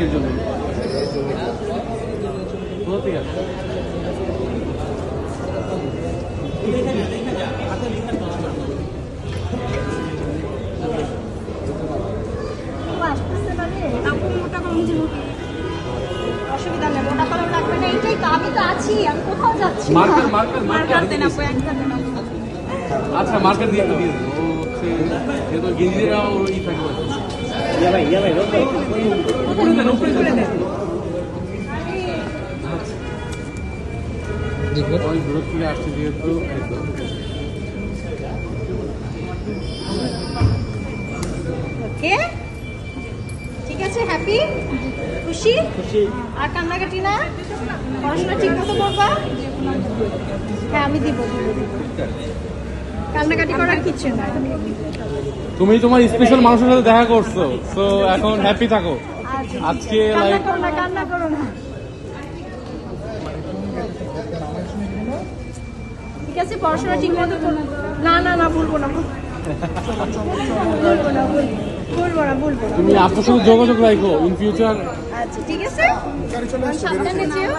কিসের জন্য? ঠিক আছে। অসুবিধা নেই, মোটা কলম লাগবে না। এইটাই তো, আমি তো আছি, আমি কোথাও যাচ্ছি না। মার্কার দেন আপু, একটা দেন। আচ্ছা মার্কার দিয়ে দেবো। ও হচ্ছে যেহেতু গেঞ্জিরা ওই থাকে ওই দূর থেকে আসছে যেহেতু ওকে, ঠিক আছে। হ্যাপি, খুশি, আর কান্নাকাটি না? পড়াশোনা ঠিক মতো করবা? হ্যাঁ আমি দিব, কান্নাকাটি করার কিছু না। তুমি তোমার স্পেশাল মানুষের সাথে দেখা করছো, তো এখন হ্যাপি থাকো। আজকে কান্না করো না। ঠিক আছে, পড়াশোনা ঠিক মতো করো। না না না, ভুলবো না, ভুলবো না। তুমি আপুর সাথে যোগাযোগ রাখো ইন ফিউচার। আচ্ছা ঠিক আছে, সাবধানে যেও।